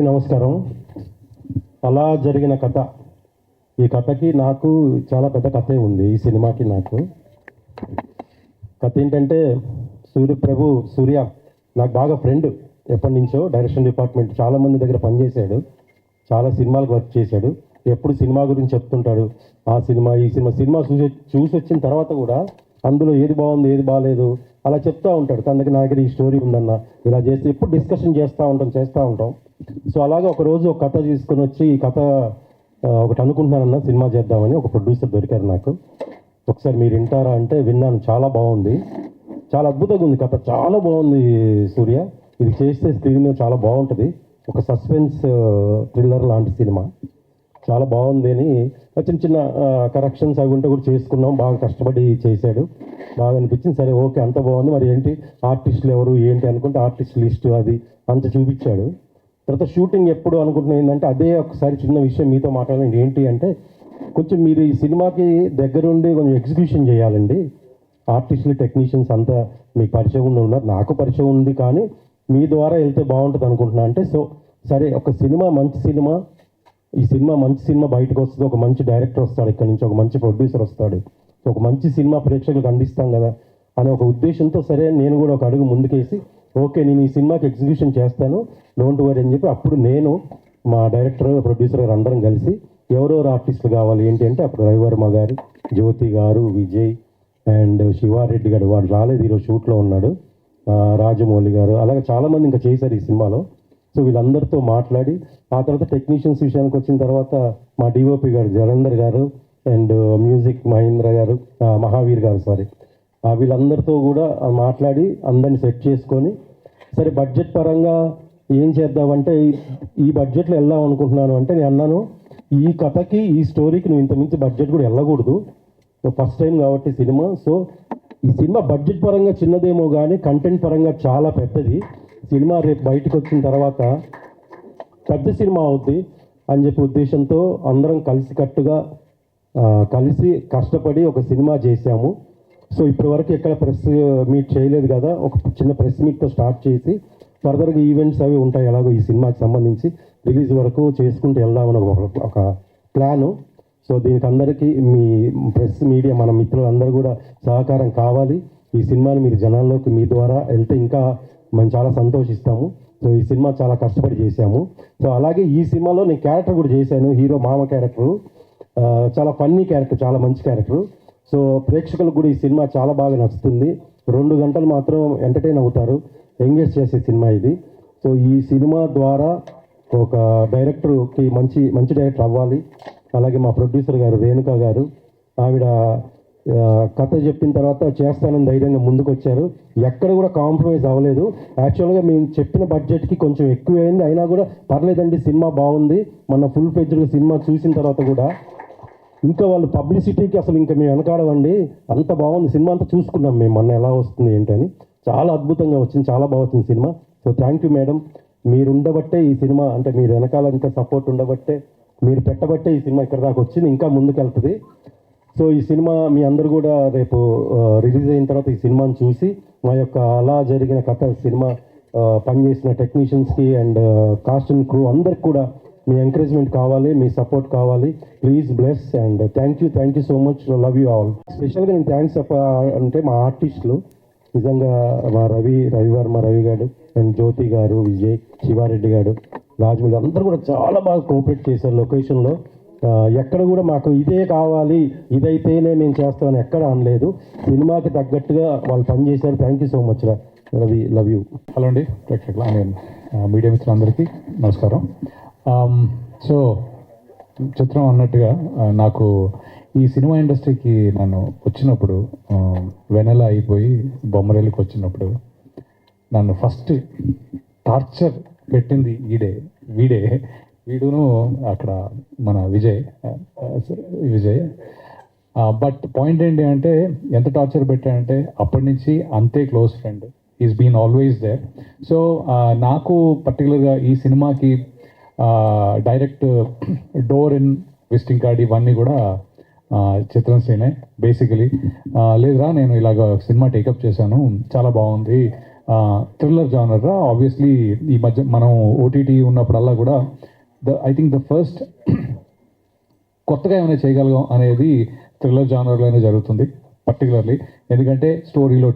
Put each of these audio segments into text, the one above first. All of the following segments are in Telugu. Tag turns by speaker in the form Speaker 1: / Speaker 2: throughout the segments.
Speaker 1: నమస్కారం. అలా జరిగిన కథ, ఈ కథకి నాకు చాలా పెద్ద కథే ఉంది. ఈ సినిమాకి నాకు కథ ఏంటంటే, సూర్య నాకు బాగా ఫ్రెండ్. ఎప్పటి నుంచో డైరెక్షన్ డిపార్ట్మెంట్ చాలామంది దగ్గర పనిచేశాడు, చాలా సినిమాలకు వర్క్ చేశాడు. ఎప్పుడు సినిమా గురించి చెప్తుంటాడు. ఆ సినిమా ఈ సినిమా చూసి వచ్చిన తర్వాత కూడా అందులో ఏది బాగుంది ఏది బాగాలేదు అలా చెప్తూ ఉంటాడు. తన దగ్గర నా దగ్గర ఈ స్టోరీ ఉందన్న, ఇలా చేస్తే ఎప్పుడు డిస్కషన్ చేస్తూ ఉంటాం. సో అలాగే ఒకరోజు ఒక కథ తీసుకొని వచ్చి, ఈ కథ ఒకటి అనుకుంటున్నానన్న సినిమా చేద్దామని ఒక ప్రొడ్యూసర్ దొరికారు నాకు. ఒకసారి మీరు వింటారా అంటే విన్నాను. చాలా బాగుంది, చాలా అద్భుతంగా ఉంది కథ, చాలా బాగుంది సూర్య. ఇది చేస్తే స్క్రీన్ మీద చాలా బాగుంటుంది. ఒక సస్పెన్స్ థ్రిల్లర్ లాంటి సినిమా, చాలా బాగుంది అని చిన్న చిన్న కరెక్షన్స్ అవి ఉంటే కూడా చేసుకున్నాం. బాగా కష్టపడి చేశాడు, బాగా అనిపించింది. సరే ఓకే, అంత బాగుంది. మరి ఏంటి ఆర్టిస్టులు ఎవరు ఏంటి అనుకుంటే ఆర్టిస్ట్ లిస్టు అది అంత చూపించాడు. తర్వాత షూటింగ్ ఎప్పుడు అనుకుంటున్నాను ఏంటంటే, అదే ఒకసారి చిన్న విషయం మీతో మాట్లాడాలండి. ఏంటి అంటే, కొంచెం మీరు ఈ సినిమాకి దగ్గరుండి కొంచెం ఎగ్జిక్యూషన్ చేయాలండి. ఆర్టిస్టులు టెక్నీషియన్స్ అంతా మీకు పరిచయం ఉన్నారు, నాకు పరిచయం ఉంది, కానీ మీ ద్వారా వెళ్తే బాగుంటుంది అనుకుంటున్నా అంటే. సో సరే, ఒక సినిమా మంచి సినిమా, ఈ సినిమా మంచి సినిమా బయటకు వస్తుంది. ఒక మంచి డైరెక్టర్ వస్తాడు ఇక్కడ నుంచి, ఒక మంచి ప్రొడ్యూసర్ వస్తాడు, ఒక మంచి సినిమా ప్రేక్షకులకు అందిస్తాం కదా అనే ఒక ఉద్దేశంతో, సరే నేను కూడా ఒక అడుగు ముందుకేసి ఓకే నేను ఈ సినిమాకి ఎగ్జిక్యూషన్ చేస్తాను, డోంట్ వరీ అని చెప్పి, అప్పుడు నేను మా డైరెక్టర్ ప్రొడ్యూసర్ గారు అందరం కలిసి ఎవరెవరు ఆర్టిస్టులు కావాలి ఏంటి అంటే, అప్పుడు రవివర్మ గారు, జ్యోతి గారు, విజయ్ అండ్ శివారెడ్డి గారు, వాడు రాలేదు ఈరోజు షూట్లో ఉన్నాడు, రాజమౌళి గారు, అలాగే చాలామంది ఇంకా చేశారు ఈ సినిమాలో. సో వీళ్ళందరితో మాట్లాడి ఆ తర్వాత టెక్నీషియన్స్ విషయానికి వచ్చిన తర్వాత మా డిఓపి గారు జలంధర్ గారు అండ్ మ్యూజిక్ మహేంద్ర గారు, మహావీర్ గారు వీళ్ళందరితో కూడా మాట్లాడి అందరిని సెట్ చేసుకొని, సరే బడ్జెట్ పరంగా ఏం చేద్దామంటే, ఈ బడ్జెట్లో వెళ్దాం అనుకుంటున్నాను అంటే నేను అన్నాను, ఈ కథకి ఈ స్టోరీకి నువ్వు ఇంతమించి బడ్జెట్ కూడా వెళ్ళకూడదు, ఫస్ట్ టైం కాబట్టి సినిమా. సో ఈ సినిమా బడ్జెట్ పరంగా చిన్నదేమో కానీ కంటెంట్ పరంగా చాలా పెద్దది. సినిమా రేపు బయటకు వచ్చిన తర్వాత పెద్ద సినిమా అవుద్ది అని చెప్పి ఉద్దేశంతో అందరం కలిసికట్టుగా కలిసి కష్టపడి ఒక సినిమా చేశాము. సో ఇప్పటి వరకు ఎక్కడ ప్రెస్ మీట్ చేయలేదు కదా, ఒక చిన్న ప్రెస్ మీట్తో స్టార్ట్ చేసి ఫర్దర్గా ఈవెంట్స్ అవి ఉంటాయి ఎలాగో ఈ సినిమాకి సంబంధించి రిలీజ్ వరకు చేసుకుంటూ వెళ్దామని ఒక ప్లాను. సో దీనికి అందరికీ మీ ప్రెస్ మీడియా మన మిత్రులందరూ కూడా సహకారం కావాలి. ఈ సినిమాని మీరు జనాల్లోకి మీ ద్వారా వెళ్తే ఇంకా మనం చాలా సంతోషిస్తాము. సో ఈ సినిమా చాలా కష్టపడి చేశాము. సో అలాగే ఈ సినిమాలో నేను క్యారెక్టర్ కూడా చేశాను, హీరో మామ క్యారెక్టరు. చాలా ఫన్నీ క్యారెక్టర్, చాలా మంచి క్యారెక్టరు. సో ప్రేక్షకులకు కూడా ఈ సినిమా చాలా బాగా నచ్చుతుంది. 2 గంటలు మాత్రం ఎంటర్టైన్ అవుతారు, ఎంగేజ్ చేసే సినిమా ఇది. సో ఈ సినిమా ద్వారా ఒక డైరెక్టర్కి మంచి డైరెక్టర్ అవ్వాలి. అలాగే మా ప్రొడ్యూసర్ గారు రేణుకా గారు, ఆవిడ కథ చెప్పిన తర్వాత చేస్తానని ధైర్యంగా ముందుకు వచ్చారు. ఎక్కడ కూడా కాంప్రమైజ్ అవ్వలేదు. యాక్చువల్గా మేము చెప్పిన బడ్జెట్కి కొంచెం ఎక్కువైంది, అయినా కూడా పర్లేదండి సినిమా బాగుంది. మన ఫుల్ ఫ్లెడ్జ్డ్గా సినిమా చూసిన తర్వాత కూడా ఇంకా వాళ్ళు పబ్లిసిటీకి అసలు ఇంకా మేము వెనకాడవండి, అంత బాగుంది సినిమా, అంతా చూసుకున్నాం మేము మొన్న ఎలా వస్తుంది ఏంటని. చాలా అద్భుతంగా వచ్చింది, చాలా బాగా వచ్చింది cinema. So thank you madam, మీరు ఉండబట్టే ఈ సినిమా, అంటే మీరు వెనకాల ఇంత సపోర్ట్ ఉండబట్టే, మీరు పెట్టబట్టే ఈ సినిమా ఇక్కడ దాకా వచ్చింది, ఇంకా ముందుకు వెళ్తుంది. సో ఈ సినిమా మీ అందరూ కూడా రేపు రిలీజ్ అయిన తర్వాత ఈ సినిమాని చూసి మా యొక్క అలా జరిగిన కథ సినిమా పనిచేసిన టెక్నీషియన్స్కి అండ్ కాస్ట్ అండ్ క్రూ అందరికి కూడా మీ ఎంకరేజ్మెంట్ కావాలి, మీ సపోర్ట్ కావాలి. Please bless and thank you so much, love you all. స్పెషల్గా నేను థ్యాంక్స్ అంటే మా ఆర్టిస్టులు, నిజంగా మా రవివర్మ రవి గారు అండ్ జ్యోతి గారు, విజయ్, శివారెడ్డి గారు, రాజమౌళి అందరూ కూడా చాలా బాగా కోఆపరేట్ చేశారు లొకేషన్లో. ఎక్కడ కూడా మాకు ఇదే కావాలి, ఇదైతేనే మేము చేస్తామని ఎక్కడ అనలేదు. సినిమాకి తగ్గట్టుగా వాళ్ళు పనిచేశారు. Thank you so much Ravi, love you.
Speaker 2: Hello అండి ప్రేక్షకులు, మీడియా మిత్రులందరికీ నమస్కారం. సో చిత్రం అన్నట్టుగా నాకు ఈ సినిమా ఇండస్ట్రీకి నన్ను వచ్చినప్పుడు వెనెల అయిపోయి బొమ్మరేళ్ళకి వచ్చినప్పుడు నన్ను ఫస్ట్ టార్చర్ పెట్టింది వీడును అక్కడ మన విజయ్. బట్ పాయింట్ ఏంటి అంటే, ఎంత టార్చర్ పెట్టాడంటే అప్పటి నుంచి అంతే close friend, is been always there. So నాకు పర్టికులర్గా ఈ సినిమాకి డైరెక్ట్ డోర్ ఇన్ విజిటింగ్ కార్డ్ ఇవన్నీ కూడా చిత్రం సీనే బేసికలీ. లేదురా నేను ఇలాగ సినిమా టేకప్ చేశాను, చాలా బాగుంది, థ్రిల్లర్ జానర్. ఆబ్వియస్లీ ఈ మధ్య మనం ఓటీటీ ఉన్నప్పుడల్లా కూడా ఐ థింక్ ద ఫస్ట్ కొత్తగా ఏమైనా చేయగలగం అనేది థ్రిల్లర్ జానర్లోనే జరుగుతుంది పర్టికులర్లీ. ఎందుకంటే స్టోరీలో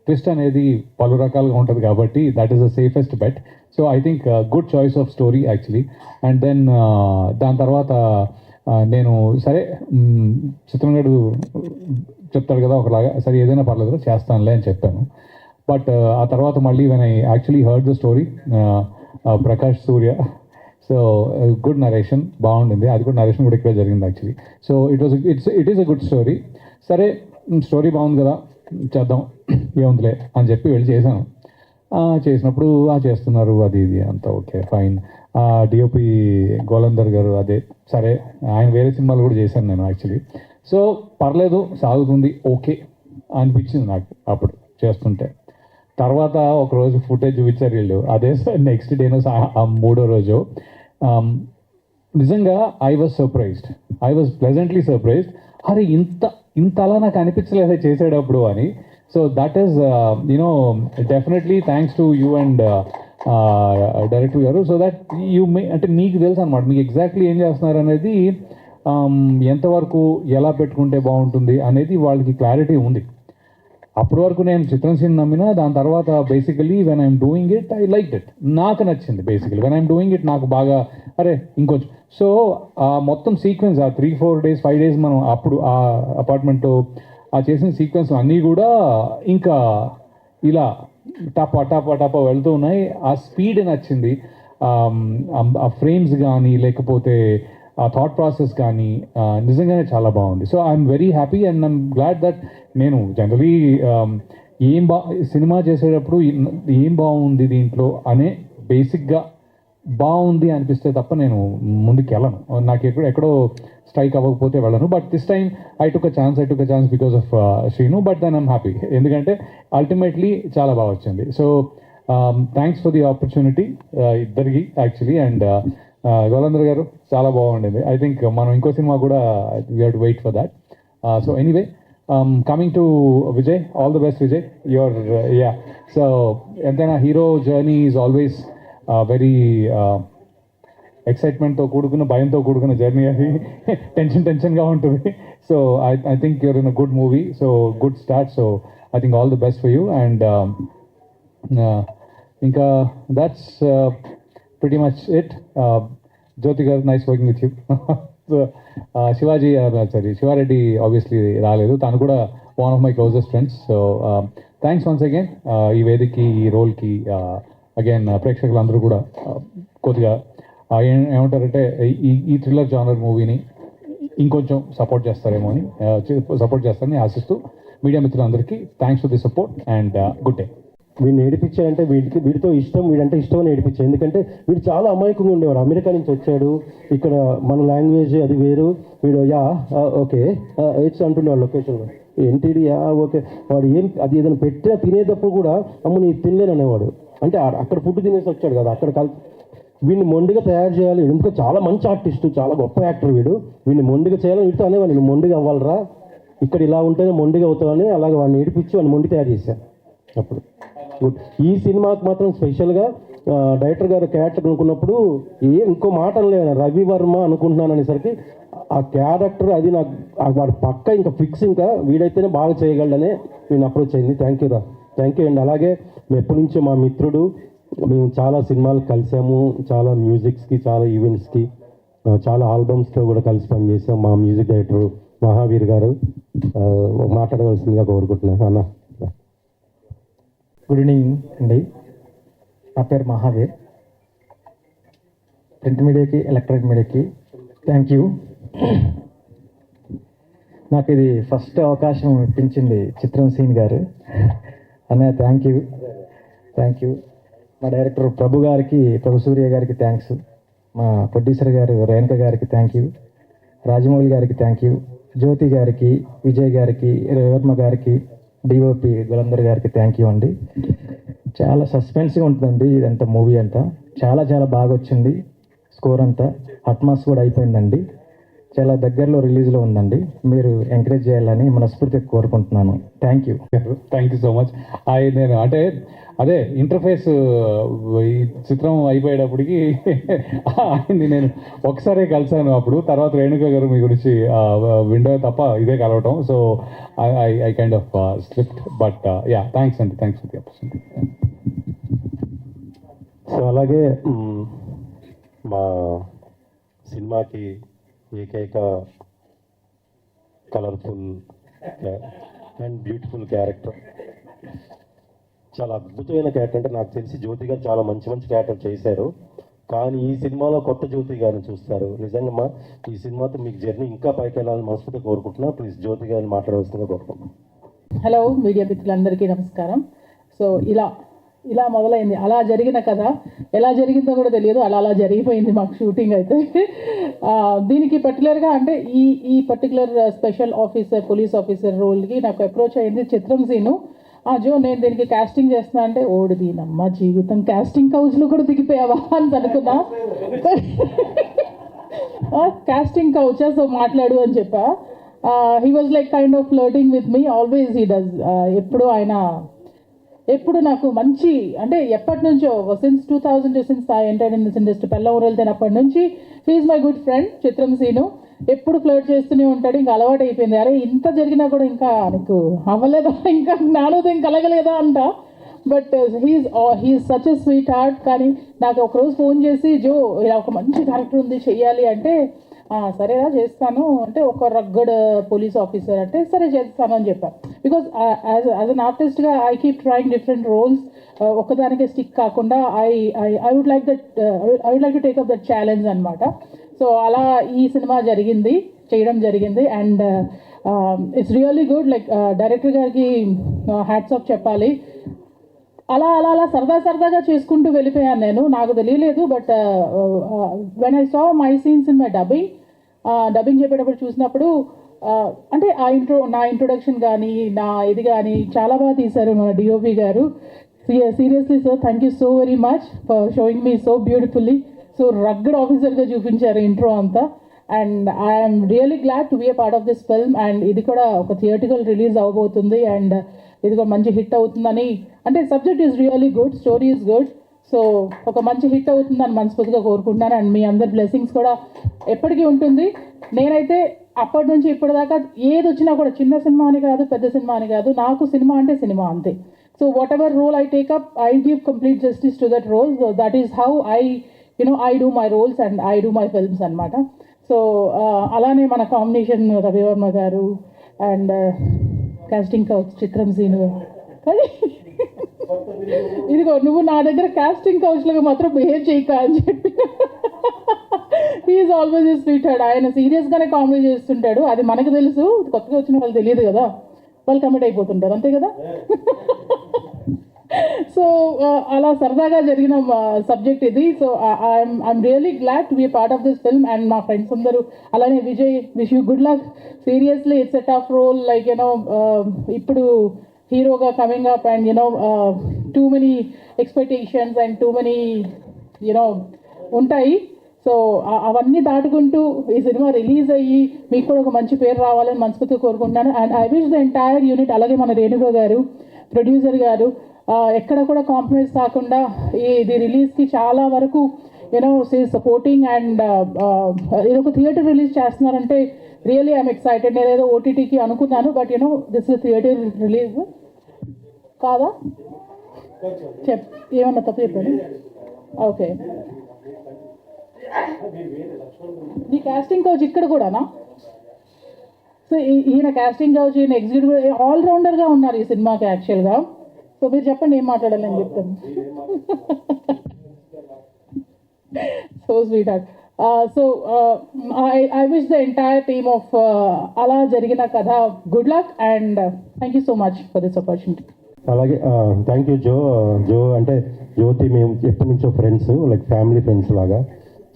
Speaker 2: ట్విస్ట్ అనేది పలు రకాలుగా ఉంటుంది కాబట్టి that is the safest bet. So I think good choice of story actually. And then దాని తర్వాత నేను సరే చిత్రంగాడు చెప్తాడు కదా ఒకలాగా, సరే ఏదైనా పర్లేదు చేస్తానులే అని చెప్పాను. బట్ ఆ తర్వాత మళ్ళీ when I actually heard the story, Prakash Surya, so good narration బాగుండింది. అది కూడా నరేషన్ కూడా ఇక్కడే జరిగింది actually. So it is a good story. సరే స్టోరీ బాగుంది కదా చేద్దాం ఏముందిలే అని చెప్పి వెళ్ళి చేశాను. చేసినప్పుడు చేస్తున్నారు అది ఇది అంతా ఓకే ఫైన్. డిఓపి గోలందర్ గారు అదే సరే, ఆయన వేరే సినిమాలు కూడా చేశాను నేను యాక్చువల్లీ. సో పర్లేదు సాగుతుంది ఓకే అనిపించింది నాకు అప్పుడు చేస్తుంటే. తర్వాత ఒకరోజు ఫుటేజ్ చూపించారు వీళ్ళు, అదే నెక్స్ట్ డేనో మూడో రోజు నిజంగా ఐ వాజ్ ప్లెజెంట్లీ సర్ప్రైజ్డ్. అరే ఇంత అలా నాకు అనిపించలేదు చేసేటప్పుడు అని. So that is definitely thanks to you and director గారు. సో దట్ యూ అంటే మీకు తెలుసు అనమాట, మీకు ఎగ్జాక్ట్లీ ఏం చేస్తున్నారు అనేది, ఎంతవరకు ఎలా పెట్టుకుంటే బాగుంటుంది అనేది వాళ్ళకి క్లారిటీ ఉంది. అప్పటి వరకు నేను చిత్రం సీన్ నమ్మినా, దాని తర్వాత basically when I'm doing it I like it, నాకు నచ్చింది basically. When I'm doing it నాకు బాగా అరే ఇంకొంచెం. సో మొత్తం సీక్వెన్స్ 3-4 days 5 days మనం అప్పుడు ఆ అపార్ట్మెంట్లో చేసిన సీక్వెన్స్ అన్నీ కూడా ఇంకా ఇలా టపా వెళ్తూ ఉన్నాయి. ఆ స్పీడ్ నచ్చింది, ఆ ఫ్రేమ్స్ కానీ లేకపోతే ఆ థాట్ ప్రాసెస్ కానీ నిజంగానే చాలా బాగుంది. So I'm very happy and I'm glad that నేను జనరలీ సినిమా చేసేటప్పుడు ఏం బాగుంది దీంట్లో అనే బేసిక్గా బాగుంది అనిపిస్తే తప్ప నేను ముందుకు వెళ్ళను. నాకు ఎక్కడో స్ట్రైక్ అవ్వకపోతే వెళ్ళను. But this time I took a chance because of Sreenu. But then I'm happy ఎందుకంటే అల్టిమేట్లీ చాలా బాగా వచ్చింది. So thanks for the opportunity ఇద్దరికి యాక్చువల్లీ. అండ్ గోలందర్ గారు చాలా బాగుండింది. ఐ థింక్ మనం ఇంకో సినిమా కూడా we have to wait for that. So anyway coming to Vijay, all the best Vijay. Your so ఎంతైనా hero journey is always very ఎక్సైట్మెంట్తో కూడుకున్న భయంతో కూడుకున్న జర్నీ, అది టెన్షన్గా ఉంటుంది. So I think you're in a good movie, so good start. So I think all the best for you. And ఇంకా that's pretty much it. Jyoti garu, nice working with you. Shivareddy obviously రాలేదు, తను కూడా one of my closest friends. So thanks once again ఈ వేదికకి ఈ రోల్కి అగైన్ ప్రేక్షకులందరూ కూడా కొద్దిగా ఏమంటారంటే ఈ థ్రిల్లర్ జానర్ మూవీని ఇంకొంచెం సపోర్ట్ చేస్తారని ఆశిస్తూ మీడియా మిత్రులందరికీ thanks for the support and good day.
Speaker 1: వీడిని ఏడిపించాయంటే వీడితో వీడంటే ఇష్టం అని ఏడిపించాయి. ఎందుకంటే వీడు చాలా అమాయకంగా ఉండేవాడు. అమెరికా నుంచి వచ్చాడు, ఇక్కడ మన లాంగ్వేజ్ అది వేరు. వీడు ఓకే ఇట్స్ అంటుండేవాడు లొకేషన్లో, ఏంటిది ఓకే. వాడు అది ఏదైనా పెట్టినా తినేటప్పుడు కూడా అమ్మ నీ తినలేను అనేవాడు. అంటే అక్కడ ఫుడ్ తినేసి వచ్చాడు కదా, అక్కడ వీడిని మొండిగా తయారు చేయాలి. ఎందుకంటే చాలా మంచి ఆర్టిస్టు, చాలా గొప్ప యాక్టర్ వీడిని మొండిగా చేయాలని వీటితో అనేవాడు, నేను మొండిగా అవ్వాలరా, ఇక్కడ ఇలా ఉంటేనే మొండిగా అవుతామని అలాగే వాడిని ఏడిపించి వాడిని మొండి తయారు చేశాను. అప్పుడు గుడ్. ఈ సినిమాకి మాత్రం స్పెషల్గా డైరెక్టర్ గారు క్యారెక్టర్ అనుకున్నప్పుడు ఇంకో మాట అనలేదు, రవి వర్మ అనుకుంటున్నాను అనేసరికి ఆ క్యారెక్టర్ అది నాకు వాడు పక్క ఇంకా ఫిక్స్, ఇంకా వీడైతేనే బాగా చేయగలడనే నేను అప్రోచ్ అయింది. థ్యాంక్ యూ అండ్ అలాగే ఎప్పటి నుంచో మా మిత్రుడు, మేము చాలా సినిమాలు కలిసాము, చాలా మ్యూజిక్స్కి, చాలా ఈవెంట్స్కి, చాలా ఆల్బమ్స్లో కూడా కలిసి పనిచేసాం. మా మ్యూజిక్ డైరెక్టర్ మహావీర్ గారు మాట్లాడవలసిందిగా కోరుకుంటున్నాను. అన్న
Speaker 3: గుడ్ ఈవినింగ్ అండి, నా పేరు మహావీర్. ప్రింట్ మీడియాకి, ఎలక్ట్రానిక్ మీడియాకి థ్యాంక్ యూ. నాకు ఇది ఫస్ట్ అవకాశం ఇప్పించింది చిత్రం సీన్ గారు అన్నయ్య, థ్యాంక్ యూ. మా డైరెక్టర్ ప్రభు సూర్య గారికి థ్యాంక్స్, మా ప్రొడ్యూసర్ గారు రేణుక గారికి థ్యాంక్ యూ, రాజమౌళి గారికి థ్యాంక్ యూ, జ్యోతి గారికి, విజయ్ గారికి, రవివర్మ గారికి, డిఓపి గులందర్ గారికి థ్యాంక్ యూ అండి. చాలా సస్పెన్స్గా ఉంటుందండి ఇదంతా, మూవీ అంతా చాలా బాగా వచ్చింది. స్కోర్ అంతా అట్మాస్ కూడా అయిపోయిందండి. చాలా దగ్గరలో రిలీజ్లో ఉందండి. మీరు ఎంకరేజ్ చేయాలని మనస్ఫూర్తిగా కోరుకుంటున్నాను. Thank you.
Speaker 2: Thank you so much. నేను అంటే అదే ఇంటర్ఫేస్ ఈ చిత్రం అయిపోయేటప్పటికి ఆయన్ని నేను ఒకసారి కలిసాను. అప్పుడు తర్వాత రేణుక గారు మీ గురించి విండో తప్ప ఇదే కలవటం. So I kind of slipped, but ya thanks అండి, thanks for the opportunity.
Speaker 1: So అలాగే మా సినిమాకి ఏకైక కలర్ఫుల్ అండ్ బ్యూటిఫుల్ క్యారెక్టర్, చాలా అద్భుతమైన క్యారెక్టర్. అంటే నాకు తెలిసి జ్యోతి గారు చాలా మంచి మంచి క్యారెక్టర్ చేశారు, కానీ ఈ సినిమాలో కొత్త జ్యోతి గారిని చూస్తారు. నిజంగా ఈ సినిమాతో మీకు జర్నీ ఇంకా పైకి వెళ్ళాలని మనస్ఫూర్తిగా కోరుకుంటున్నా. ప్లీజ్ జ్యోతి గారిని మాట్లాడవలసిందిగా కోరుకుంటున్నాను.
Speaker 4: హలో మీడియా మిత్రులందరికీ నమస్కారం. సో ఇలా మొదలైంది. అలా జరిగిన కథ ఎలా జరిగిందో కూడా తెలియదు, అలా జరిగిపోయింది మాకు షూటింగ్ అయితే. దీనికి పర్టికులర్గా అంటే ఈ particular special officer, police officer రోల్కి నాకు అప్రోచ్ అయింది చిత్రం సీను. జో నేను దీనికి కాస్టింగ్ చేస్తున్నా అంటే, ఓడిది నమ్మ జీవితం కాస్టింగ్ కౌచ్లో కూడా దిగిపోయావా అని అనుకున్నా. కాస్టింగ్ కౌచా, సో మాట్లాడు అని చెప్పా. He was like kind of flirting with me, always he does. ఎప్పుడు నాకు మంచి అంటే ఎప్పటి నుంచో since 2000 since I entered in this industry, పెళ్ళవరలు తినప్పటి నుంచి he's my good friend Chitram Seenu. ఎప్పుడు ఫ్లర్ట్ చేస్తూనే ఉంటాడు, ఇంకా అలవాటు అయిపోయింది. అరే ఇంత జరిగినా కూడా ఇంకా నీకు అవ్వలేదా, ఇంకా జ్ఞానోదయం కలగలేదా అంట. But he is such a sweetheart. కానీ నాకు ఒకరోజు ఫోన్ చేసి, జో ఇలా ఒక మంచి క్యారెక్టర్ ఉంది చెయ్యాలి అంటే, సరేరా చేస్తాను అంటే, ఒక రగ్గడ్ పోలీస్ ఆఫీసర్ అంటే సరే చేస్తాను అని చెప్పాను. బికాజ్ యాజ్ అన్ ఆర్టిస్ట్గా I keep trying different roles. ఒక్కదానికే స్టిక్ కాకుండా I would like to take up that challenge అనమాట. సో అలా ఈ సినిమా చేయడం జరిగింది. And it's really good. Like director గారికి హ్యాట్స్ ఆఫ్ చెప్పాలి. అలా సరదాగా చేసుకుంటూ వెళ్ళిపోయాను నేను, నాకు తెలియలేదు. But when I saw my scenes in my dubbing చెప్పేటప్పుడు చూసినప్పుడు అంటే నా ఇంట్రొడక్షన్ కానీ నా ఇది కానీ చాలా బాగా తీశారు మన డిఓపి గారు. Seriously sir, thank you so very much for showing me so beautifully. So rugged ఆఫీసర్గా చూపించారు ఇంట్రో అంతా. And I'm really glad to be a part of this film. And ఇది కూడా ఒక థియేటికల్ రిలీజ్ అవబోతుంది. అండ్ ఇది కూడా మంచి హిట్ అవుతుందని, అంటే subject is really good, story is good. So ఒక మంచి హిట్ అవుతుందని మనస్ఫూర్తిగా కోరుకుంటున్నాను. అండ్ మీ అందరి బ్లెస్సింగ్స్ కూడా ఎప్పటికీ ఉంటుంది. నేనైతే అప్పటి నుంచి ఇప్పటిదాకా ఏది వచ్చినా కూడా, చిన్న సినిమా అని కాదు, పెద్ద సినిమా అని కాదు, నాకు సినిమా అంటే సినిమా అంతే. So what ever role I take up, I give complete justice to that role. So that is how I do my roles and I do my films అనమాట. సో అలానే మన కాంబినేషన్ రవివర్మ గారు అండ్ కాస్టింగ్ కౌచ్ చిత్రం సీను. ఇదిగో నువ్వు నా దగ్గర కాస్టింగ్ కౌచ్లుగా మాత్రం బిహేవ్ చేయక అని చెప్పి. He's always a sweet heart. ఆయన సీరియస్గానే కామెడీ చేస్తుంటాడు, అది మనకు తెలుసు. కొత్తగా వచ్చిన వాళ్ళు తెలియదు కదా, వాళ్ళు కమిట్ అయిపోతుంటారు అంతే కదా. సో అలా సరదాగా జరిగిన సబ్జెక్ట్ ఇది. So I'm really glad to be part of this film. And మా ఫ్రెండ్స్ అందరూ అలానే Vijay, wish you good luck. Seriously it's a tough role. Like ఇప్పుడు హీరోగా coming up and too many expectations and too many ఉంటాయి. సో అవన్నీ దాటుకుంటూ ఈ సినిమా రిలీజ్ అయ్యి మీకు కూడా ఒక మంచి పేరు రావాలని మనస్ఫూర్తిగా కోరుకుంటున్నాను. And I wish the entire unit, అలాగే మన రేణుక గారు ప్రొడ్యూసర్ గారు ఎక్కడ కూడా కాంప్రమైజ్ కాకుండా ఇది రిలీజ్కి చాలా వరకు సపోర్టింగ్. అండ్ ఇది ఒక థియేటర్ రిలీజ్ చేస్తున్నారంటే రియలీ ఐఎమ్ ఎక్సైటెడ్. నేను ఏదో ఓటీటీకి అనుకున్నాను, but this is theatre release కాదా? ఏమన్నా తప్పు చెప్పాను? ఓకే. నీ కాస్టింగ్ కౌచ్ ఇక్కడ కూడానా? సో ఈయన కాస్టింగ్ కౌచ్, ఈయన ఎగ్జిక్యూటివ్ ఆల్రౌండర్గా ఉన్నారు ఈ సినిమాకి యాక్చువల్గా. సో మీరు చెప్పండి ఏం మాట్లాడాలి అని చెప్తాను. So sweet heart. So I wish the entire team of అలా జరిగిన కథ good luck and thank you so much for this opportunity.
Speaker 1: అలాగే థ్యాంక్ యూ జో అంటే జ్యోతి మేము ఎప్పటి నుంచో ఫ్రెండ్స్, లైక్ ఫ్యామిలీ ఫ్రెండ్స్ లాగా.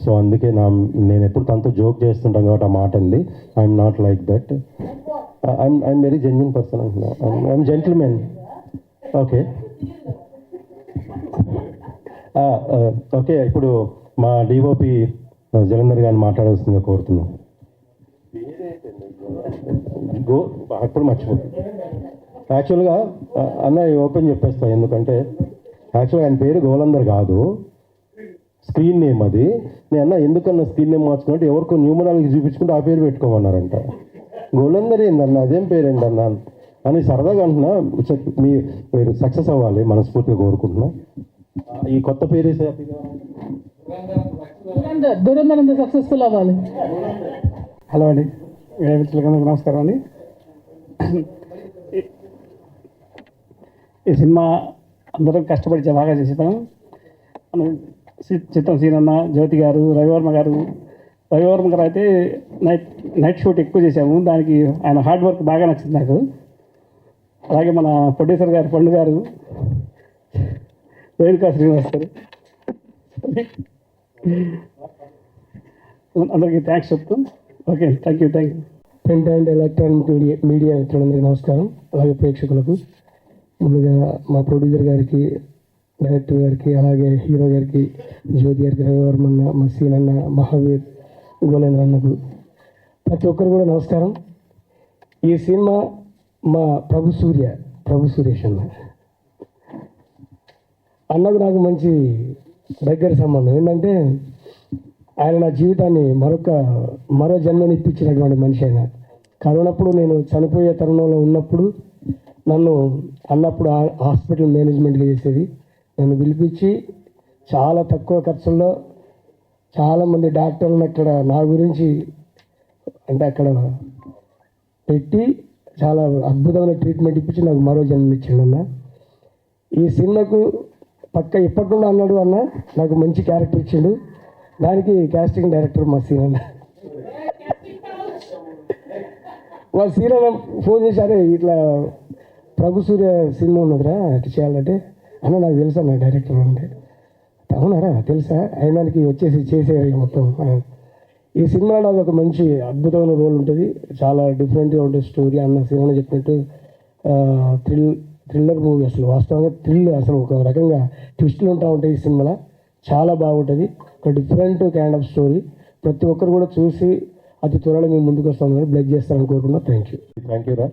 Speaker 1: సో అందుకే నేను ఎప్పుడు తనతో జోక్ చేస్తుంటాను కాబట్టి ఆ మాట ఉంది. I'm not like that. I'm very genuine person అంటున్నా. I'm gentlemen. Okay okay. ఇప్పుడు మా డిఓపి జలంధర్ గారిని మాట్లాడాల్సిందిగా కోరుతున్నాం. అప్పుడు మర్చిపోతుంది. యాక్చువల్గా అన్న ఓపెన్ చెప్పేస్తా, ఎందుకంటే యాక్చువల్గా ఆయన పేరు గోలందర్ కాదు, స్క్రీన్ నేమ్ అది. నేను అన్న ఎందుకన్నా స్క్రీన్ నేమ్ మార్చుకుంటే ఎవరికో న్యూమరాలజీ చూపించుకుంటే ఆ పేరు పెట్టుకోమన్నారంట. గోలందర్ ఏందన్న, అదేం పేరు ఏంటన్నా అని సరదాగా అంటున్నా. మీరు సక్సెస్ అవ్వాలి మనస్ఫూర్తిగా కోరుకుంటున్నా. ఈ కొత్త పేరు
Speaker 4: దురంధర్ అంత సక్సెస్ఫుల్ అవ్వాలి.
Speaker 5: హలో అండి, మిత్రులకు నమస్కారం అండి. ఈ సినిమా అందరం కష్టపడి బాగా చేసేదాం. చిత్రం సీనన్న, జ్యోతి గారు, రవివర్మ గారు అయితే నైట్ షూట్ ఎక్కువ చేశాము. దానికి ఆయన హార్డ్ వర్క్ బాగా నచ్చింది నాకు. అలాగే మన ప్రొడ్యూసర్ గారు పండు గారు, రేణుకా శ్రీనివాస్ గారు, అందరికీ థ్యాంక్స్ చెప్తాం. Okay, thank you.
Speaker 6: Print and electronic media మిత్రులందరికీ నమస్కారం. అలాగే ప్రేక్షకులకు ముందుగా మా ప్రొడ్యూసర్ గారికి, డైరెక్టర్ గారికి, అలాగే హీరో గారికి, జ్యోతి గారికి, రవివర్మన్న, మసీన్ అన్న, మహావీర్, గోలేంద్ర అన్నకు, ప్రతి ఒక్కరు కూడా నమస్కారం. ఈ సినిమా మా ప్రభు సురేష్ అన్నకు నాకు మంచి దగ్గర సంబంధం. ఏంటంటే ఆయన నా జీవితాన్ని మరో జన్మనిప్పించినటువంటి మనిషి. ఆయన కరోనప్పుడు నేను చనిపోయే తరుణంలో ఉన్నప్పుడు నన్ను అన్నప్పుడు హాస్పిటల్ మేనేజ్మెంట్గా చేసేది. నన్ను పిలిపించి చాలా తక్కువ ఖర్చుల్లో చాలామంది డాక్టర్లను అక్కడ నా గురించి అంటే అక్కడ పెట్టి చాలా అద్భుతమైన ట్రీట్మెంట్ ఇప్పించి నాకు మరో జన్మనిచ్చాడు అన్న. ఈ సినిమాకు ఇప్పటి నుండి అన్నాడు అన్న, నాకు మంచి క్యారెక్టర్ ఇచ్చిండు. దానికి కాస్టింగ్ డైరెక్టర్ మా సీనన్న ఫోన్ చేశారే, ఇట్లా ప్రభు సూర్య సినిమా ఉన్నదిరా అట్లా చేయాలంటే, అన్న నాకు తెలుసా నా డైరెక్టర్ అంటే, అవునారా తెలుసా, అయినానికి వచ్చేసి చేసే మొత్తం. ఈ సినిమాలో అది ఒక మంచి అద్భుతమైన రోల్ ఉంటుంది. చాలా డిఫరెంట్గా ఉంటుంది స్టోరీ. అన్న సినిమా చెప్పినట్టు థ్రిల్లర్ మూవీ. అసలు వాస్తవంగా అసలు ఒక రకంగా ట్విస్టులు ఉంటాయి ఈ సినిమాలో. చాలా బాగుంటుంది. ఒక డిఫరెంట్ కైండ్ ఆఫ్ స్టోరీ. ప్రతి ఒక్కరు కూడా చూసి అతి త్వరలో మేము ముందుకు వస్తాం, బ్లెస్ చేస్తారని కోరుకున్నా. థ్యాంక్ యూ
Speaker 1: రా.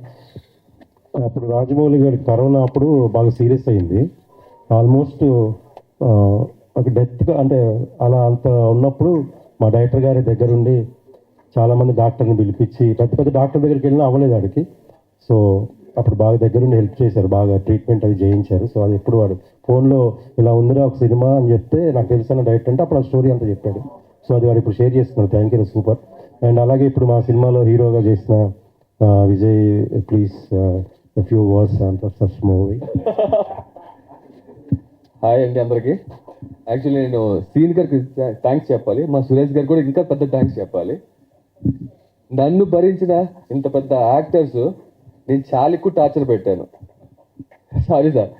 Speaker 1: అప్పుడు రాజమౌళి గారి కరోనా అప్పుడు బాగా సీరియస్ అయింది. ఆల్మోస్ట్ ఒక డెత్గా అంటే అలా అంత ఉన్నప్పుడు మా డైరెక్టర్ గారి దగ్గరుండి చాలామంది డాక్టర్ని పిలిపించి పెద్ద డాక్టర్ దగ్గరికి వెళ్ళినా అవ్వలేదు ఆడికి. సో అప్పుడు బాగా దగ్గరుండి హెల్ప్ చేశారు, బాగా ట్రీట్మెంట్ అది చేయించారు. సో అది ఎప్పుడు వాడు ఫోన్లో ఇలా ఉందిరా ఒక సినిమా అని చెప్తే నాకు తెలిసిన డైరెక్టర్ అంటే అప్పుడు ఆ స్టోరీ అంతా చెప్పాడు. సో అది వాడు ఇప్పుడు షేర్ చేస్తున్నారు. Thank you, super. అండ్ అలాగే ఇప్పుడు మా సినిమాలో హీరోగా చేసిన Vijay, please few words on first movie.
Speaker 7: Hi అండి అందరికీ. యాక్చువల్లీ నేను సీన్ గారికి థ్యాంక్స్ చెప్పాలి, మా సురేష్ గారికి కూడా ఇంకా పెద్ద థ్యాంక్స్ చెప్పాలి. నన్ను భరించిన ఇంత పెద్ద యాక్టర్స్ నేను చాలా ఎక్కువ టార్చర్ పెట్టాను. సారీ సార్,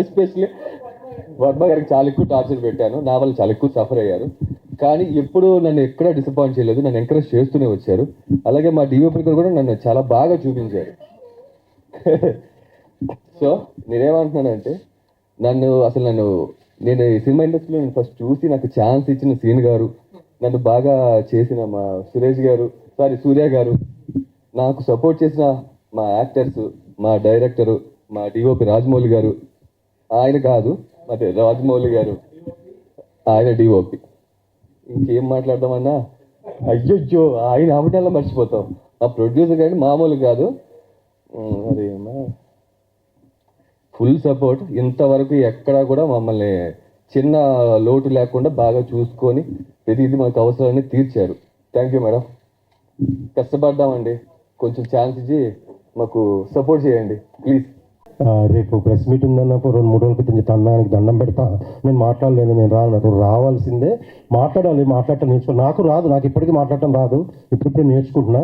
Speaker 7: ఎస్పెషల్లీ వర్మ గారికి చాలా ఎక్కువ టార్చర్ పెట్టాను. నా వల్ల చాలా ఎక్కువ సఫర్ అయ్యారు. కానీ ఎప్పుడు నన్ను ఎక్కడా డిసప్పాయింట్ చేయలేదు, నన్ను ఎంకరేజ్ చేస్తూనే వచ్చారు. అలాగే మా డిఓపి గారు కూడా నన్ను చాలా బాగా చూపించారు. సో నేనేమంటున్నానంటే నేను ఈ సినిమా ఇండస్ట్రీలో నేను ఫస్ట్ చూసి నాకు ఛాన్స్ ఇచ్చిన సీన్ గారు, నన్ను బాగా చేసిన మా సూర్య గారు, నాకు సపోర్ట్ చేసిన మా యాక్టర్స్, మా డైరెక్టరు, మా డిఓపి రాజమౌళి గారు, ఆయన కాదు మరి రాజమౌళి గారు, ఆయన డిఓపి. ఇంకేం మాట్లాడదామన్నా, అయ్యో ఆయన ఆవిడల్లా మర్చిపోతాం. మా ప్రొడ్యూసర్ గారిని మామూలు కాదు, అదేమా ఫుల్ సపోర్ట్. ఇంతవరకు ఎక్కడా కూడా మమ్మల్ని చిన్న లోటు లేకుండా బాగా చూసుకొని ప్రతిదీ మాకు అవసరాన్ని తీర్చారు. Thank you madam. కష్టపడ్డామండి, కొంచెం ఛాన్స్ ఇచ్చి మాకు సపోర్ట్ చేయండి ప్లీజ్.
Speaker 1: రేపు ప్రెస్ మీట్ ఉందన్నప్పుడు 2-3 రోజుల క్రితం అన్నానికి దండం పెడతా, నేను మాట్లాడలేను, నేను రావాల్సిందే, మాట్లాడటం నేర్చుకో. నాకు రాదు, నాకు ఇప్పటికీ మాట్లాడటం రాదు, ఇప్పుడు నేర్చుకుంటున్నా.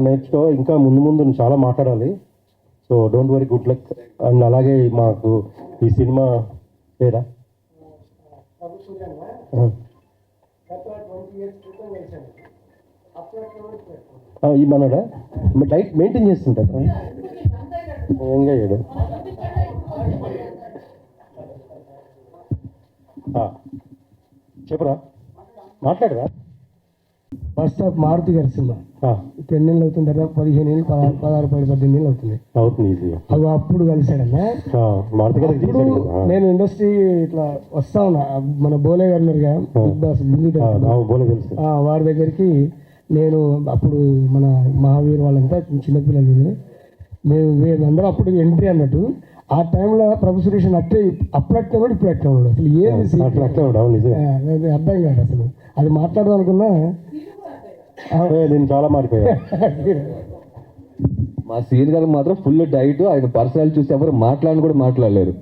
Speaker 1: నేర్చుకో, ఇంకా ముందు చాలా మాట్లాడాలి. So don't worry, good luck. And అలాగే మాకు ఈ సినిమా లేదా ఈ మనడా డైట్ మెయింటైన్ చేస్తుంటారు, ఏంగా ఏడు చెప్పురా, మాట్లాడరా.
Speaker 6: ఫస్ట్ హాఫ్ మారుతి గారి సినిమా
Speaker 1: ఆ,
Speaker 6: ఇప్పుడు ఎన్ని నెలలు అవుతుంది దాదాపు 15 ఏళ్ళు 16 18 ఏళ్ళు అవుతుంది
Speaker 1: అవుతుంది ఈజీగా.
Speaker 6: అవి అప్పుడు కలిసాడన్నా
Speaker 1: మారుతి గారికి
Speaker 6: ఇప్పుడు
Speaker 1: చేశాడు కదా.
Speaker 6: నేను ఇండస్ట్రీ ఇట్లా వస్తా ఉన్నా మన బోలే గారు ఉన్నారుగా బిగ్ బాస్ మ్యూజిక్ డైరెక్టర్.
Speaker 1: బోలే తెలుసు.
Speaker 6: వారి దగ్గరికి నేను అప్పుడు మన మహావీర్ వాళ్ళంతా చిన్నపిల్లలు మేమందరం అప్పుడు ఎంట్రీ అన్నట్టు. ఆ టైంలో ప్రభు సురేష్ అట్టే అప్పుడు అట్టే ఉన్నాడు, ఇప్పుడు అట్టే ఉన్నాడు. అసలు ఏమి
Speaker 1: అట్లా అట్లా ఉన్నాడు. అవును నిజమే.
Speaker 6: అది అర్థం కాదు అసలు. అది మాట్లాడదాం అనుకున్నా
Speaker 1: నేను చాలా మారిపోయా.
Speaker 7: మా సీన్ గారు మాత్రం ఫుల్ డైట్, ఆయన పర్సనల్ చూసి ఎవరు మాట్లాడని కూడా మాట్లాడలేరు.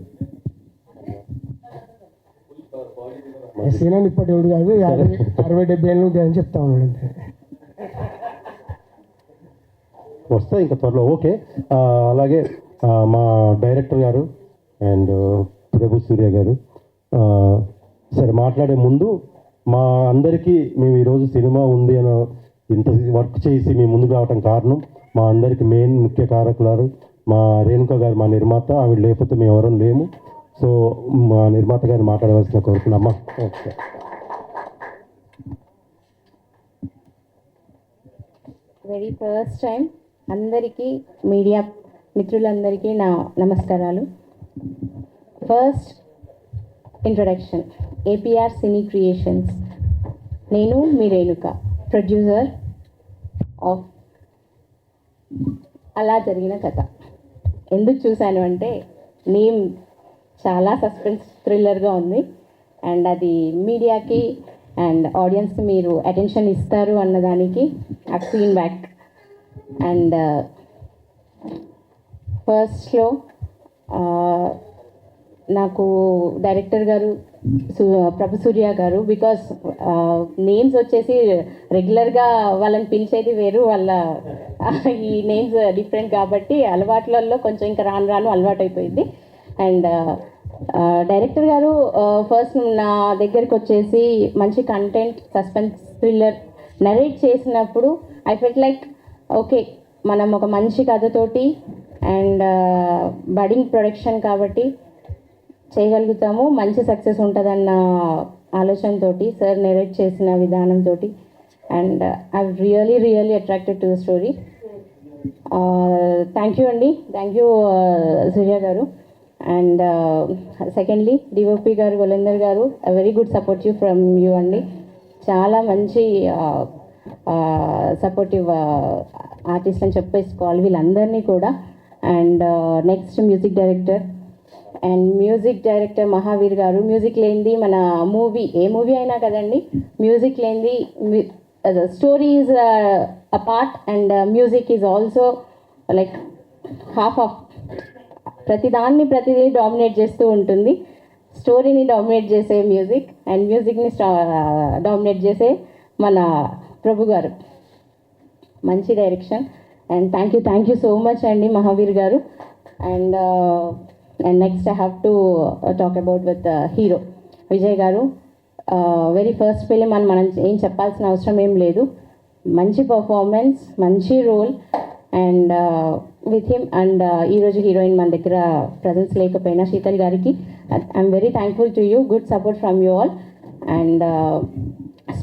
Speaker 6: సీనాన్ని ఇప్పటి ఎవడు కాదు 60-70 ఏళ్ళు ఉంటాయని చెప్తా ఉన్నాడు అంతే.
Speaker 1: వస్తాయి ఇంకా త్వరలో. ఓకే. అలాగే మా డైరెక్టర్ గారు అండ్ ప్రభు సూర్య గారు, సరే మాట్లాడే ముందు మా అందరికీ మేము ఈరోజు సినిమా ఉంది అని ఇంత వర్క్ చేసి మేము ముందుకు రావడం కారణం మా అందరికి మెయిన్ ముఖ్య కారకులారు మా రేణుక గారు, మా నిర్మాత. ఆవిడ లేకపోతే మేము ఎవరం లేము. సో మా నిర్మాత గారిని మాట్లాడవలసిన కోరుతున్నామ్మా. ఓకే.
Speaker 8: వెరీ ఫస్ట్ టైం అందరికీ మీడియా మిత్రులందరికీ నా నమస్కారాలు. ఫస్ట్ ఇంట్రొడక్షన్, ఏపీఆర్ సినీ క్రియేషన్స్. నేను మీ రేణుక, ప్రొడ్యూసర్ ఆఫ్ అలా జరిగిన కథ. ఎందుకు చూశాను అంటే నేమ్ చాలా సస్పెన్స్ థ్రిల్లర్గా ఉంది అండ్ అది మీడియాకి అండ్ ఆడియన్స్కి మీరు అటెన్షన్ ఇస్తారు అన్నదానికి ఐ సీన్ బ్యాక్. అండ్ ఫస్ట్లో నాకు డైరెక్టర్ గారు ప్రభు సూర్య గారు, బికాస్ నేమ్స్ వచ్చేసి రెగ్యులర్గా వాళ్ళని పిలిచేది వేరు, వాళ్ళ ఈ నేమ్స్ డిఫరెంట్ కాబట్టి అలవాట్లలో కొంచెం ఇంకా రాను రాను అలవాటు అయిపోయింది. అండ్ డైరెక్టర్ గారు ఫస్ట్ నా దగ్గరికి వచ్చేసి మంచి కంటెంట్, సస్పెన్స్ థ్రిల్లర్ నరేట్ చేసినప్పుడు ఐ ఫెల్ట్ లైక్ ఓకే, మనం ఒక మంచి కథతోటి అండ్ బడింగ్ ప్రొడక్షన్ కాబట్టి చేయగలుగుతాము, మంచి సక్సెస్ ఉంటుందన్న ఆలోచనతో సార్ నెరేట్ చేసిన విధానంతో and I really attracted to the story. Thank you అండి, థ్యాంక్ యూ సూర్య గారు. అండ్ సెకండ్లీ డిఓపి గారు, గోలేందర్ గారు, very good supportive from you అండి. చాలా మంచి సపోర్టివ్ ఆర్టిస్ట్ అని చెప్పేసుకోవాలి వీళ్ళందరినీ కూడా. And next music director Mahavir గారు. మ్యూజిక్ లేనిది మన మూవీ ఏ మూవీ అయినా కదండి, మ్యూజిక్ లేనిది story is a part and music is also like half of. ప్రతిదీ డామినేట్ చేస్తూ ఉంటుంది. స్టోరీని డామినేట్ చేసే మ్యూజిక్ అండ్ మ్యూజిక్ని డామినేట్ చేసే మన ప్రభు గారు. మంచి direction and thank you so much అండి Mahaveer garu. And next I have to talk about with hero Vijay garu. Very first film అని మనం ఏం చెప్పాల్సిన అవసరం ఏం లేదు. మంచి పర్ఫార్మెన్స్, మంచి role and with him. And ఈరోజు హీరోయిన్ మన దగ్గర ప్రజెన్స్ లేకపోయినా శీతల్ గారికి I'm very thankful to you, good support from you all. And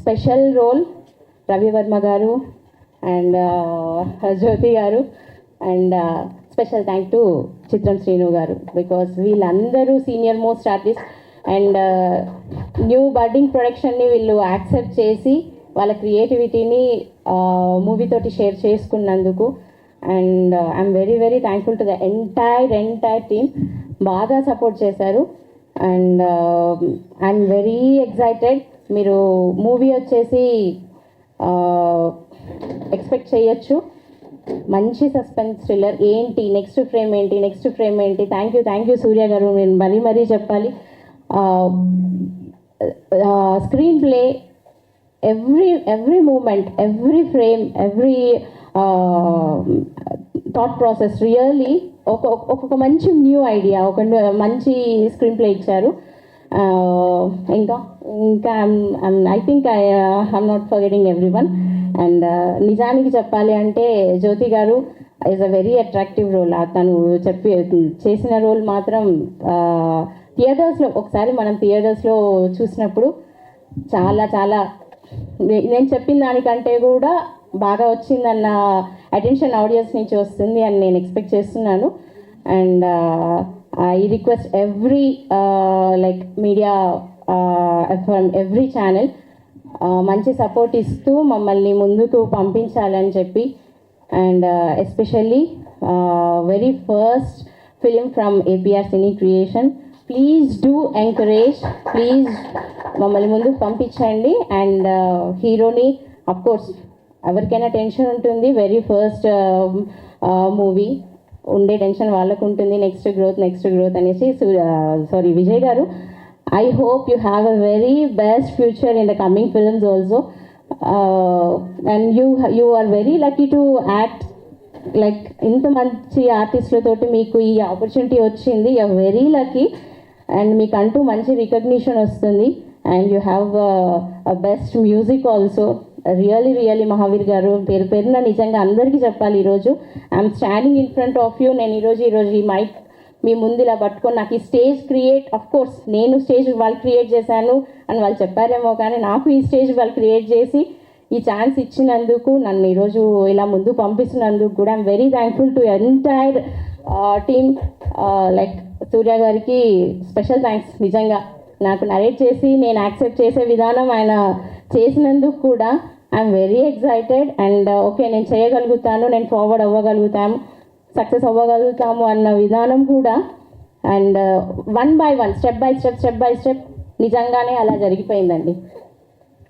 Speaker 8: special role Ravi Varma garu and జ్యోతి గారు అండ్ స్పెషల్ థ్యాంక్ టు చిత్రం శ్రీను గారు, బికాస్ వీళ్ళందరూ senior most artist and new budding ప్రొడక్షన్ని వీళ్ళు యాక్సెప్ట్ చేసి వాళ్ళ క్రియేటివిటీని మూవీతోటి షేర్ చేసుకున్నందుకు and I'm very thankful to the entire team. బాగా సపోర్ట్ చేశారు అండ్ ఐఎమ్ వెరీ ఎక్సైటెడ్. మీరు మూవీ వచ్చేసి ఎక్స్పెక్ట్ చేయొచ్చు. మంచి సస్పెన్స్ థ్రిల్లర్. ఏంటి నెక్స్ట్ ఫ్రేమ్ ఏంటి. థ్యాంక్ యూ సూర్య గారు, నేను మరీ చెప్పాలి. Screenplay, every moment, every frame, every thought process really ఒక మంచి న్యూ ఐడియా, ఒక మంచి స్క్రీన్ ప్లే ఇచ్చారు. ఇంకా I think I'm not forgetting everyone. And నిజానికి చెప్పాలి అంటే Jyothi garu is a very attractive role. తను చేసిన రోల్ మాత్రం థియేటర్స్లో ఒకసారి మనం థియేటర్స్లో చూసినప్పుడు చాలా నేను చెప్పిన దానికంటే కూడా బాగా వచ్చిందన్న అటెన్షన్ ఆడియన్స్ నుంచి వస్తుంది అని నేను ఎక్స్పెక్ట్ చేస్తున్నాను. And I request every like media from every channel మంచి సపోర్ట్ ఇస్తూ మమ్మల్ని ముందుకు పంపించాలని చెప్పి. And especially very first film from APR cine creation, please do encourage, please మమ్మల్ని ముందుకు పంపించండి. అండ్ హీరోని అఫ్కోర్స్ ఎవరికైనా టెన్షన్ ఉంటుంది, వెరీ ఫస్ట్ మూవీ ఉండే టెన్షన్ వాళ్ళకు ఉంటుంది, నెక్స్ట్ గ్రోత్ అనేసి. Vijay garu, I hope you have a very best future in the coming films also. And you are very lucky to act like ఇంత మంచి ఆర్టిస్టులతోటి మీకు ఈ ఆపర్చునిటీ వచ్చింది. You are very lucky. And మీకు అంటూ మంచి రికగ్నిషన్ వస్తుంది. And you have best music also. Really Mahavir garu పేరున నిజంగా అందరికీ చెప్పాలి. ఈరోజు I'm standing in front of you. నేను ఈరోజు ఈ మైక్ మీ ముందు ఇలా పట్టుకొని నాకు ఈ స్టేజ్ క్రియేట్, అఫ్ కోర్స్ నేను స్టేజ్ వాళ్ళు క్రియేట్ చేశాను అని వాళ్ళు చెప్పారేమో, కానీ నాకు ఈ స్టేజ్ వాళ్ళు క్రియేట్ చేసి ఈ ఛాన్స్ ఇచ్చినందుకు, నన్ను ఈరోజు ఇలా ముందు పంపిస్తున్నందుకు కూడా I'm very thankful to entire team. Like Surya గారికి స్పెషల్ థ్యాంక్స్. నిజంగా నాకు నరేట్ చేసి నేను యాక్సెప్ట్ చేసే విధానం ఆయన చేసినందుకు కూడా I'm very excited. And okay, నేను చేయగలుగుతాను, నేను ఫార్వర్డ్ అవ్వగలుగుతాము, సక్సెస్ అవ్వగలుగుతాము అన్న విధానం కూడా. And one by one, step by step నిజంగానే అలా జరిగిపోయిందండి.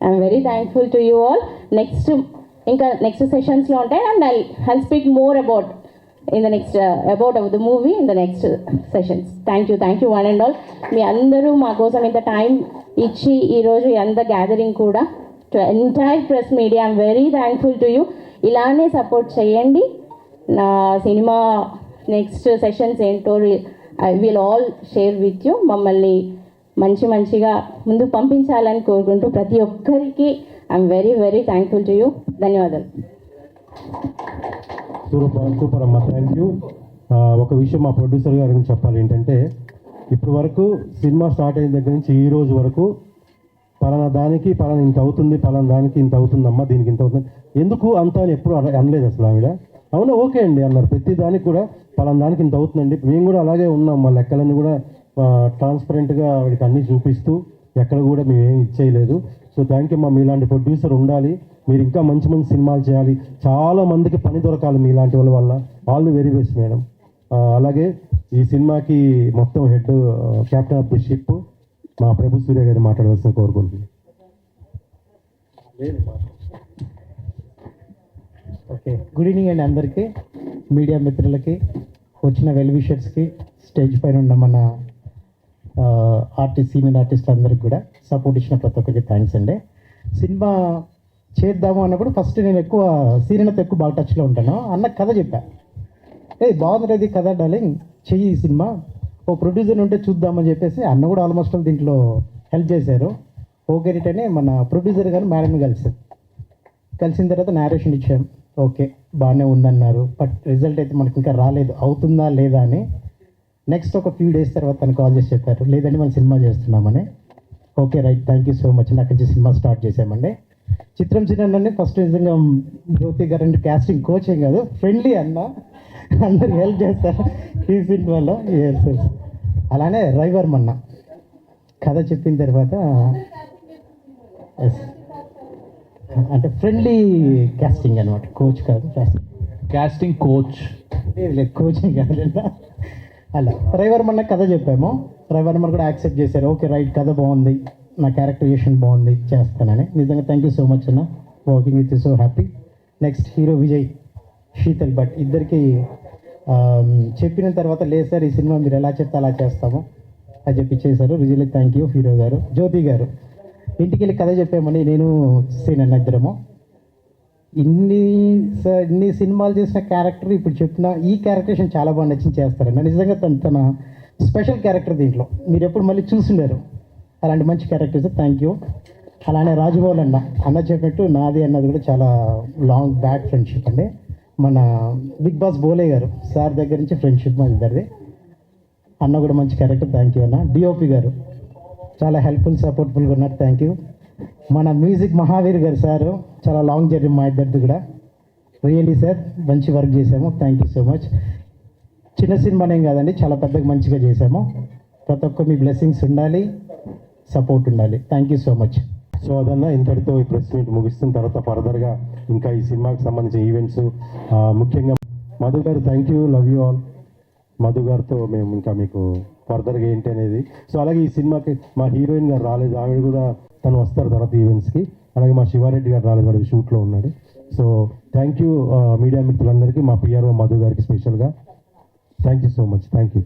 Speaker 8: I'm very thankful to you all. Next సెషన్స్లో ఉంటాయి. And I speak more about in the next about of the movie in the next sessions. Thank you one and all. మీ అందరూ మా కోసం ఇంత టైం ఇచ్చి ఈరోజు ఎంత గ్యాదరింగ్ కూడా to entire press media I'm very thankful to you. ఇలానే సపోర్ట్ చేయండి. నా సినిమా నెక్స్ట్ సెషన్స్ ఏంటో I will all share with you. మమ్మల్ని మంచిగా ముందుకు పంపించాలని కోరుకుంటూ ప్రతి ఒక్కరికి I'm very thankful to you. ధన్యవాదాలు.
Speaker 1: సూపర్ అమ్మ, థ్యాంక్ యూ. ఒక విషయం మా ప్రొడ్యూసర్ గారి గురించి చెప్పాలి ఏంటంటే, ఇప్పటి వరకు సినిమా స్టార్ట్ అయిన దగ్గర నుంచి ఈ రోజు వరకు పలానా దానికి పలానా ఇంత అవుతుంది, పలానా దానికి ఇంత అవుతుందమ్మా, దీనికి ఇంత అవుతుంది, ఎందుకు అంత అని ఎప్పుడు అనలేదు అసలు ఆవిడ. అవునా, ఓకే అండి అన్నారు. ప్రతి దానికి కూడా పలానా దానికి ఇంత అవుతుందండి. మేము కూడా అలాగే ఉన్నాం. మా లెక్కలన్నీ కూడా ట్రాన్స్పరెంట్గా ఆవిడకి అన్నీ చూపిస్తూ ఎక్కడ కూడా మేమేం ఇచ్చేయలేదు. సో థ్యాంక్ యూ అమ్మా. మీలాంటి ప్రొడ్యూసర్ ఉండాలి. మీరు ఇంకా మంచి సినిమాలు చేయాలి. చాలా మందికి పని దొరకాలి మీలాంటి వాళ్ళ వల్ల. All the very best madam. అలాగే ఈ సినిమాకి మొత్తం head captain of the ship మా ప్రభు సూర్య గారిని మాట్లాడవలసిన కోరుకుంటున్నాను.
Speaker 3: ఓకే, గుడ్ ఈవినింగ్ అండి అందరికీ, మీడియా మిత్రులకి, వచ్చిన వెల్ విషర్స్కి, స్టేజ్ పైన ఉన్న మన సీనియర్ ఆర్టిస్ట్ అందరికి కూడా సపోర్ట్ ఇచ్చిన ప్రతి ఒక్కరికి థ్యాంక్స్ అండి. సినిమా చేద్దాము అన్నప్పుడు ఫస్ట్ నేను ఎక్కువ సీనియర్తో ఎక్కువ బాగా టచ్లో ఉంటాను. అన్న కథ చెప్పా, బాగుంది కథ డార్లింగ్, చెయ్యి ఈ సినిమా, ఓ ప్రొడ్యూసర్ ఉంటే చూద్దామని చెప్పేసి అన్న కూడా ఆల్మోస్ట్ దీంట్లో హెల్ప్ చేశారు. ఓకే రిట్ అని మన ప్రొడ్యూసర్ గారు మేడంని కలిసిన తర్వాత నేరేషన్ ఇచ్చాం. ఓకే బాగానే ఉందన్నారు. బట్ రిజల్ట్ అయితే మనకి ఇంకా రాలేదు, అవుతుందా లేదా అని. నెక్స్ట్ ఒక ఫ్యూ డేస్ తర్వాత తను కాల్ చేసి చెప్పారు, లేదండి మనం సినిమా చేస్తున్నామని. Okay right, thank you so much. నాకు నుంచి సినిమా స్టార్ట్ చేసామండి. చిత్రం సినిమాని ఫస్ట్ నిజంగా జ్యోతి గారు అంటే క్యాస్టింగ్ కోచింగ్ కాదు, ఫ్రెండ్లీ అన్న, అందరికి హెల్ప్ చేస్తారు ఈ సినిమాలో. అలానే రవివర్మ కథ చెప్పిన తర్వాత అంటే ఫ్రెండ్లీ క్యాస్టింగ్ అనమాట, కోచ్ కాదు
Speaker 2: కాస్టింగ్ కోచ్,
Speaker 3: లేదు కోచింగ్ కాదు. అలా రవివర్మ కథ చెప్పాము. రవివర్మ కూడా యాక్సెప్ట్ చేశారు. ఓకే రైట్, కథ బాగుంది, నా క్యారెక్టరైజేషన్ బాగుంది, చేస్తానని. నిజంగా థ్యాంక్ యూ సో మచ్ అన్న, working with so happy. Next hero Vijay, Sheetal Bhatt, ఇద్దరికి చెప్పిన తర్వాత లేదు సార్ ఈ సినిమా మీరు ఎలా చెప్తే అలా చేస్తాము అని చెప్పి చేశారు. విజయ్కి థ్యాంక్ యూ. హీరో గారు జ్యోతి గారు, ఇంటికి వెళ్ళి కథ చెప్పామని నేను సీనన్న ఇద్దరము. ఇన్ని సినిమాలు చేసిన క్యారెక్టర్ ఇప్పుడు చెప్పిన ఈ క్యారెక్టరేషన్ చాలా బాగా నచ్చింది చేస్తారన్న. నిజంగా తన స్పెషల్ క్యారెక్టర్ దీంట్లో మీరు ఎప్పుడు మళ్ళీ చూసుండారు. అలాంటి మంచి క్యారెక్టర్స్, థ్యాంక్ యూ. అలానే రాజమౌళి అన్న చెప్పినట్టు నాది అన్నది కూడా చాలా లాంగ్ బ్యాక్ ఫ్రెండ్షిప్ అండి. మన బిగ్ బాస్ బోలే గారు సార్ దగ్గర నుంచి ఫ్రెండ్షిప్ మా ఇద్దరిది. అన్న కూడా మంచి క్యారెక్టర్, థ్యాంక్ యూ అన్న. డిఓపి గారు చాలా హెల్ప్ఫుల్ సపోర్ట్ఫుల్గా ఉన్నారు, థ్యాంక్ యూ. మన మ్యూజిక్ మహావీర్ గారు సార్ చాలా లాంగ్ జర్నీ మా ఇద్దరిది కూడా. రియల్లీ సార్ మంచి వర్క్ చేసాము. Thank you so much. చిన్న సినిమానేం కాదండి, చాలా పెద్దగా మంచిగా చేసాము. ప్రతి ఒక్క మీ బ్లెస్సింగ్స్ ఉండాలి, సపోర్ట్ ఉండాలి. Thank you so much.
Speaker 1: So అదన్నా ఇంతటితో ఈ ప్రెస్ మీట్ ముగిస్తున్న తర్వాత ఫర్దర్గా ఇంకా ఈ సినిమాకి సంబంధించిన ఈవెంట్స్, ముఖ్యంగా మధు గారు, thank you, love you all. Madhu గారితో మేము ఇంకా మీకు ఫర్దర్గా ఏంటి అనేది. సో అలాగే ఈ సినిమాకి మా హీరోయిన్ గారు రాలేదు, ఆవిడ కూడా తను వస్తారు తర్వాత ఈవెంట్స్కి. అలాగే మా శివారెడ్డి గారు రాలేదు, వాడు షూట్లో ఉన్నాడు. సో థ్యాంక్ యూ మీడియా మిత్రులందరికీ, మా పిఆర్ఓ మధు గారికి స్పెషల్గా thank you so much. Thank you.